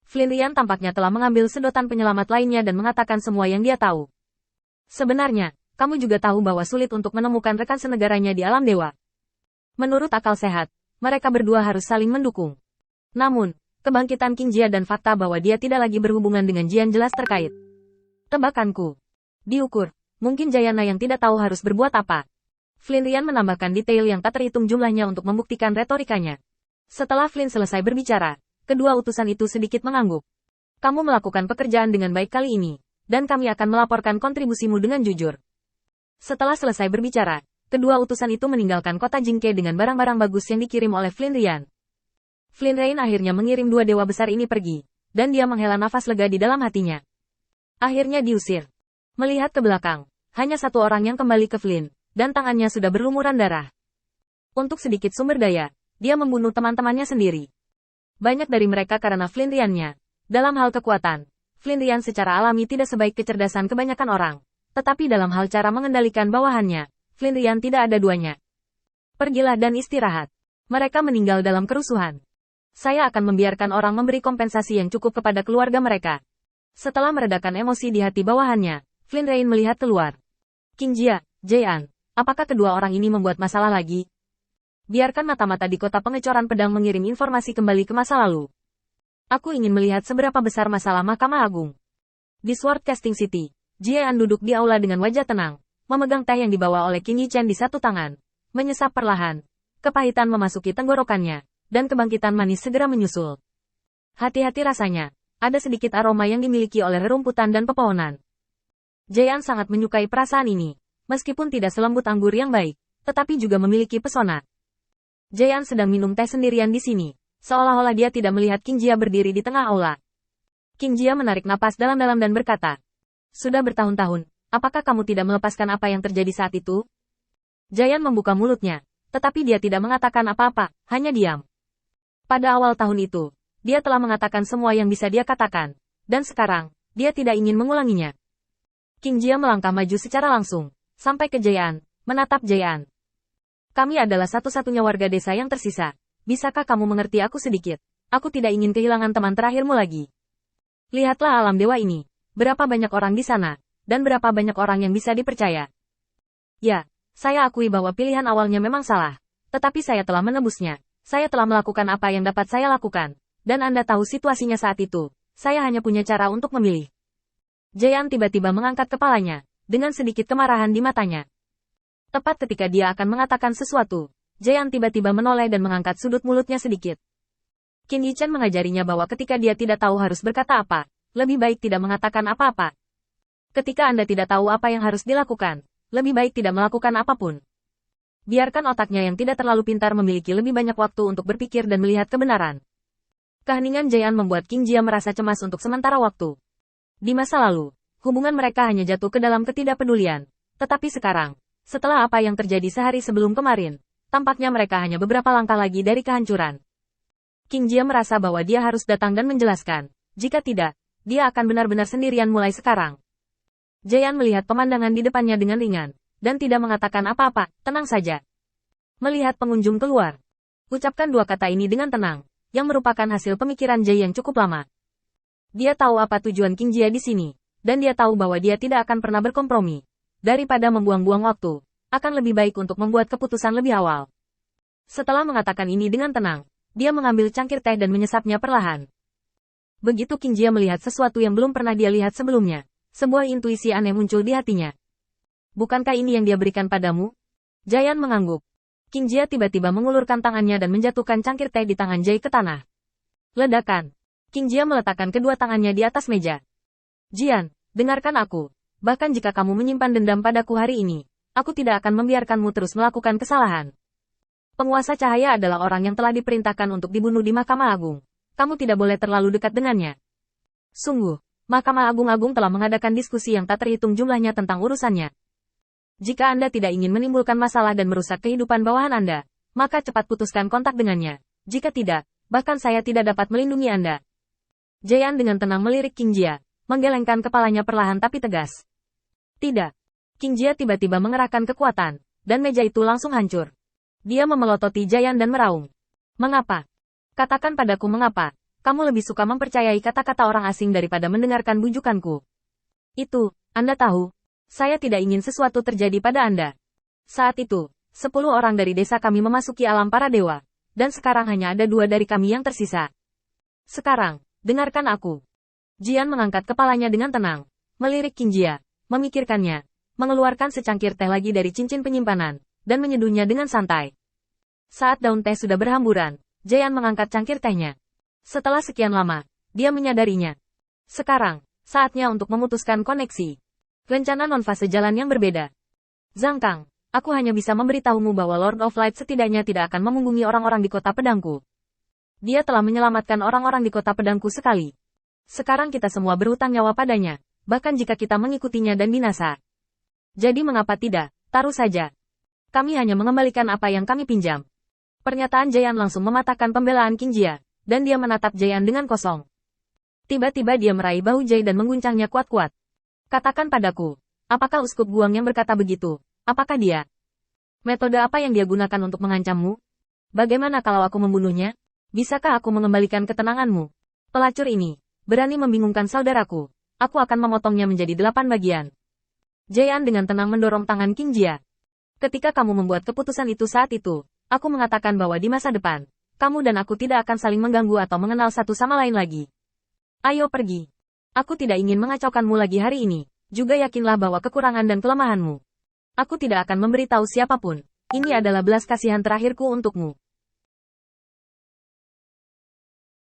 Flynn Rian tampaknya telah mengambil sedotan penyelamat lainnya dan mengatakan semua yang dia tahu. Sebenarnya, kamu juga tahu bahwa sulit untuk menemukan rekan senegaranya di alam dewa. Menurut akal sehat, mereka berdua harus saling mendukung. Namun, kebangkitan King Jia dan fakta bahwa dia tidak lagi berhubungan dengan Jian jelas terkait. Tebakanku. Diukur, mungkin Jayana yang tidak tahu harus berbuat apa. Flynn Rian menambahkan detail yang tak terhitung jumlahnya untuk membuktikan retorikanya. Setelah Flynn selesai berbicara, kedua utusan itu sedikit mengangguk. Kamu melakukan pekerjaan dengan baik kali ini, dan kami akan melaporkan kontribusimu dengan jujur. Setelah selesai berbicara, kedua utusan itu meninggalkan kota Jingke dengan barang-barang bagus yang dikirim oleh Flynn Rian. Flynn Rian akhirnya mengirim dua dewa besar ini pergi, dan dia menghela nafas lega di dalam hatinya. Akhirnya diusir. Melihat ke belakang, hanya satu orang yang kembali ke Flynn, dan tangannya sudah berlumuran darah. Untuk sedikit sumber daya, dia membunuh teman-temannya sendiri. Banyak dari mereka karena Flynn Rian-nya. Dalam hal kekuatan, Flynn Rian secara alami tidak sebaik kecerdasan kebanyakan orang. Tetapi dalam hal cara mengendalikan bawahannya, Flynn Rian tidak ada duanya. Pergilah dan istirahat. Mereka meninggal dalam kerusuhan. Saya akan membiarkan orang memberi kompensasi yang cukup kepada keluarga mereka. Setelah meredakan emosi di hati bawahannya, Flynn Rian melihat keluar. King Jia, Jayan, apakah kedua orang ini membuat masalah lagi? Biarkan mata-mata di kota pengecoran pedang mengirim informasi kembali ke masa lalu. Aku ingin melihat seberapa besar masalah Mahkamah Agung. Di Sword Casting City, Jian duduk di aula dengan wajah tenang, memegang teh yang dibawa oleh Qin Yichen di satu tangan. Menyesap perlahan. Kepahitan memasuki tenggorokannya, dan kebangkitan manis segera menyusul. Hati-hati rasanya, ada sedikit aroma yang dimiliki oleh rerumputan dan pepohonan. Jian sangat menyukai perasaan ini, meskipun tidak selembut anggur yang baik, tetapi juga memiliki pesona. Jian sedang minum teh sendirian di sini, seolah-olah dia tidak melihat King Jia berdiri di tengah aula. King Jia menarik napas dalam-dalam dan berkata, "Sudah bertahun-tahun, apakah kamu tidak melepaskan apa yang terjadi saat itu?" Jian membuka mulutnya, tetapi dia tidak mengatakan apa-apa, hanya diam. Pada awal tahun itu, dia telah mengatakan semua yang bisa dia katakan, dan sekarang, dia tidak ingin mengulanginya. King Jia melangkah maju secara langsung, sampai ke Jian, menatap Jian. Kami adalah satu-satunya warga desa yang tersisa. Bisakah kamu mengerti aku sedikit? Aku tidak ingin kehilangan teman terakhirmu lagi. Lihatlah alam dewa ini. Berapa banyak orang di sana, dan berapa banyak orang yang bisa dipercaya. Ya, saya akui bahwa pilihan awalnya memang salah. Tetapi saya telah menebusnya. Saya telah melakukan apa yang dapat saya lakukan. Dan Anda tahu situasinya saat itu. Saya hanya punya cara untuk memilih. Jian tiba-tiba mengangkat kepalanya, dengan sedikit kemarahan di matanya. Tepat ketika dia akan mengatakan sesuatu, Jian tiba-tiba menoleh dan mengangkat sudut mulutnya sedikit. Qin Yichen mengajarinya bahwa ketika dia tidak tahu harus berkata apa, lebih baik tidak mengatakan apa-apa. Ketika Anda tidak tahu apa yang harus dilakukan, lebih baik tidak melakukan apapun. Biarkan otaknya yang tidak terlalu pintar memiliki lebih banyak waktu untuk berpikir dan melihat kebenaran. Keheningan Jian membuat King Jia merasa cemas untuk sementara waktu. Di masa lalu, hubungan mereka hanya jatuh ke dalam ketidakpedulian. Tetapi sekarang, setelah apa yang terjadi sehari sebelum kemarin, tampaknya mereka hanya beberapa langkah lagi dari kehancuran. King Jia merasa bahwa dia harus datang dan menjelaskan. Jika tidak, dia akan benar-benar sendirian mulai sekarang. Jian melihat pemandangan di depannya dengan ringan, dan tidak mengatakan apa-apa, tenang saja. Melihat pengunjung keluar. Ucapkan dua kata ini dengan tenang, yang merupakan hasil pemikiran Jai yang cukup lama. Dia tahu apa tujuan King Jia di sini, dan dia tahu bahwa dia tidak akan pernah berkompromi. Daripada membuang-buang waktu, akan lebih baik untuk membuat keputusan lebih awal. Setelah mengatakan ini dengan tenang, dia mengambil cangkir teh dan menyesapnya perlahan. Begitu King Jia melihat sesuatu yang belum pernah dia lihat sebelumnya, sebuah intuisi aneh muncul di hatinya. Bukankah ini yang dia berikan padamu? Jian mengangguk. King Jia tiba-tiba mengulurkan tangannya dan menjatuhkan cangkir teh di tangan Jai ke tanah. Ledakan. King Jia meletakkan kedua tangannya di atas meja. Jian, dengarkan aku. Bahkan jika kamu menyimpan dendam padaku hari ini, aku tidak akan membiarkanmu terus melakukan kesalahan. Penguasa cahaya adalah orang yang telah diperintahkan untuk dibunuh di Mahkamah Agung. Kamu tidak boleh terlalu dekat dengannya. Sungguh, Mahkamah Agung telah mengadakan diskusi yang tak terhitung jumlahnya tentang urusannya. Jika Anda tidak ingin menimbulkan masalah dan merusak kehidupan bawahan Anda, maka cepat putuskan kontak dengannya. Jika tidak, bahkan saya tidak dapat melindungi Anda. Jian dengan tenang melirik King Jia, menggelengkan kepalanya perlahan tapi tegas. Tidak. King Jia tiba-tiba mengerahkan kekuatan, dan meja itu langsung hancur. Dia memelototi Jian dan meraung. Mengapa? Katakan padaku mengapa, Kamu lebih suka mempercayai kata-kata orang asing daripada mendengarkan bujukanku. Itu, Anda tahu, saya tidak ingin sesuatu terjadi pada Anda. Saat itu, 10 orang dari desa kami memasuki alam para dewa, dan sekarang hanya ada 2 dari kami yang tersisa. Sekarang, dengarkan aku. Jian mengangkat kepalanya dengan tenang, melirik Qingjia, memikirkannya, mengeluarkan secangkir teh lagi dari cincin penyimpanan, dan menyeduhnya dengan santai. Saat daun teh sudah berhamburan, Jian mengangkat cangkir tehnya. Setelah sekian lama, dia menyadarinya. Sekarang, saatnya untuk memutuskan koneksi. Rencana non-fase jalan yang berbeda. Zhang Kang, aku hanya bisa memberitahumu bahwa Lord of Light setidaknya tidak akan memunggungi orang-orang di kota pedangku. Dia telah menyelamatkan orang-orang di kota pedangku sekali. Sekarang kita semua berhutang nyawa padanya, bahkan jika kita mengikutinya dan binasa. Jadi mengapa tidak, taruh saja. Kami hanya mengembalikan apa yang kami pinjam. Pernyataan Jian langsung mematahkan pembelaan Qingjia, dan dia menatap Jian dengan kosong. Tiba-tiba dia meraih bahu Jai dan mengguncangnya kuat-kuat. Katakan padaku, apakah uskup Guang yang berkata begitu? Apakah dia? Metode apa yang dia gunakan untuk mengancammu? Bagaimana kalau aku membunuhnya? Bisakah aku mengembalikan ketenanganmu? Pelacur ini, berani membingungkan saudaraku. Aku akan memotongnya menjadi 8 bagian. Jian dengan tenang mendorong tangan Qingjia. Ketika kamu membuat keputusan itu saat itu, aku mengatakan bahwa di masa depan, kamu dan aku tidak akan saling mengganggu atau mengenal satu sama lain lagi. Ayo pergi. Aku tidak ingin mengacaukanmu lagi hari ini. Juga yakinlah bahwa kekurangan dan kelemahanmu. Aku tidak akan memberitahu siapapun. Ini adalah belas kasihan terakhirku untukmu.